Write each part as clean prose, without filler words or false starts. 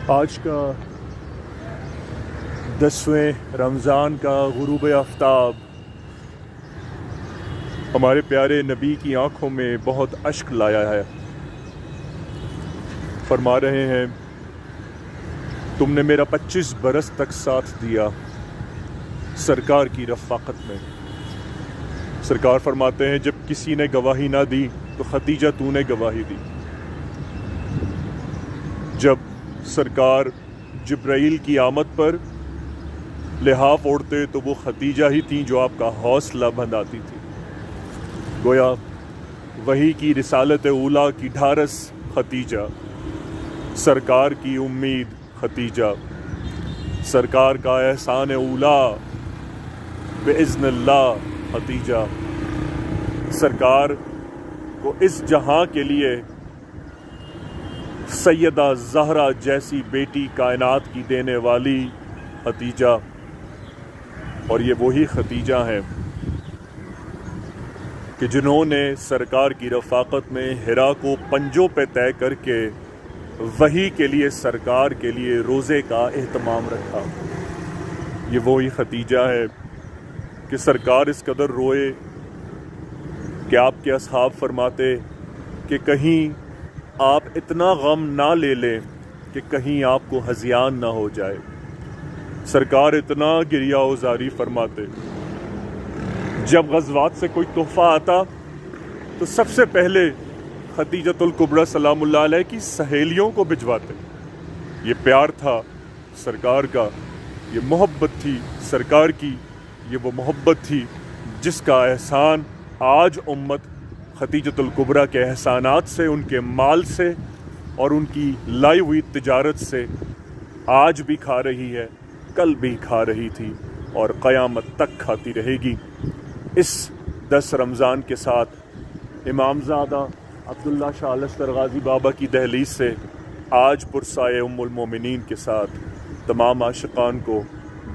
آج کا 10ویں رمضان کا غروب آفتاب ہمارے پیارے نبی کی آنکھوں میں بہت اشک لایا ہے۔ فرما رہے ہیں، تم نے میرا 25 برس تک ساتھ دیا سرکار کی رفاقت میں۔ سرکار فرماتے ہیں، جب کسی نے گواہی نہ دی تو خدیجہ تو نے گواہی دی۔ جب سرکار جبرائیل کی آمد پر لحاف اوڑھتے تو وہ خدیجہ ہی تھیں جو آپ کا حوصلہ بندھاتی تھی۔ گویا وحی کی رسالت اولیٰ کی ڈھارس خدیجہ، سرکار کی امید خدیجہ، سرکار کا احسان اولیٰ باذن اللہ خدیجہ، سرکار کو اس جہاں کے لیے سیدہ زہرا جیسی بیٹی کائنات کی دینے والی خدیجہ، اور یہ وہی خدیجہ ہیں کہ جنہوں نے سرکار کی رفاقت میں حرا کو پنجوں پہ طے کر کے وحی کے لیے سرکار کے لیے روزے کا اہتمام رکھا۔ یہ وہی خدیجہ ہے کہ سرکار اس قدر روئے کہ آپ کے اصحاب فرماتے کہ کہیں آپ اتنا غم نہ لے لیں کہ کہیں آپ کو ہذیان نہ ہو جائے۔ سرکار اتنا گریہ وزاری فرماتے، جب غزوات سے کوئی تحفہ آتا تو سب سے پہلے خدیجۃ الکبریٰ سلام اللہ علیہ کی سہیلیوں کو بھجواتے۔ یہ پیار تھا سرکار کا، یہ محبت تھی سرکار کی، یہ وہ محبت تھی جس کا احسان آج امت خدیجۃ الکبریٰ کے احسانات سے، ان کے مال سے اور ان کی لائی ہوئی تجارت سے آج بھی کھا رہی ہے، کل بھی کھا رہی تھی اور قیامت تک کھاتی رہے گی۔ اس 10 رمضان کے ساتھ امامزادہ عبداللہ شاہ لشکر غازی بابا کی دہلیز سے آج پرسائے ام المومنین کے ساتھ تمام عاشقان کو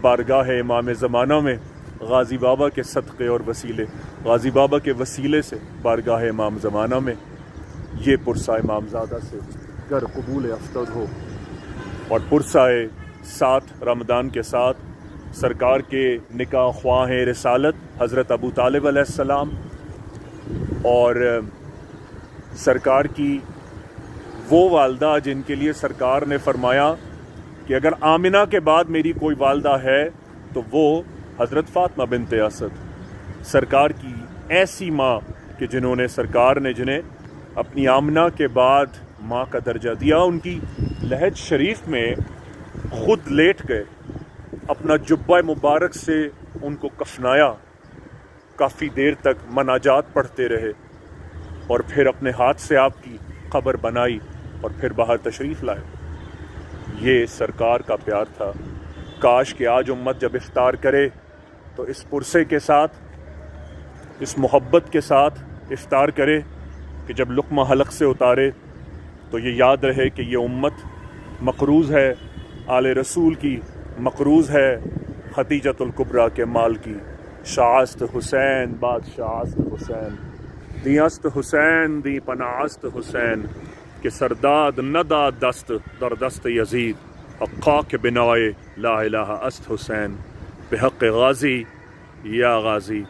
بارگاہ امام زمانہ میں غازی بابا کے صدقے اور وسیلے، غازی بابا کے وسیلے سے بارگاہ امام زمانہ میں یہ پرسائے امامزادہ سے گر قبول افتد ہو، اور پرسائے 7 رمضان کے ساتھ سرکار کے نکاح خواہ رسالت حضرت ابو طالب علیہ السلام اور سرکار کی وہ والدہ جن کے لیے سرکار نے فرمایا کہ اگر آمنہ کے بعد میری کوئی والدہ ہے تو وہ حضرت فاطمہ بنت اسد، سرکار کی ایسی ماں کہ جنہوں نے سرکار نے جنہیں اپنی آمنہ کے بعد ماں کا درجہ دیا، ان کی لحد شریف میں خود لیٹ گئے، اپنا جبہ مبارک سے ان کو کفنایا، کافی دیر تک مناجات پڑھتے رہے اور پھر اپنے ہاتھ سے آپ کی قبر بنائی اور پھر باہر تشریف لائے۔ یہ سرکار کا پیار تھا۔ کاش کہ آج امت جب افطار کرے تو اس پرسے کے ساتھ، اس محبت کے ساتھ افطار کرے کہ جب لقمہ حلق سے اتارے تو یہ یاد رہے کہ یہ امت مقروض ہے آل رسول کی، مقروض ہے خدیجۃ الکبریٰ کے مال کی۔ شاست حسین بادشاہست حسین، دیست حسین دی پناست حسین، کہ سرداد ندا دست در دست یزید، حقا کے بنائے لا الہ است حسین، بحق غازی یا غازی۔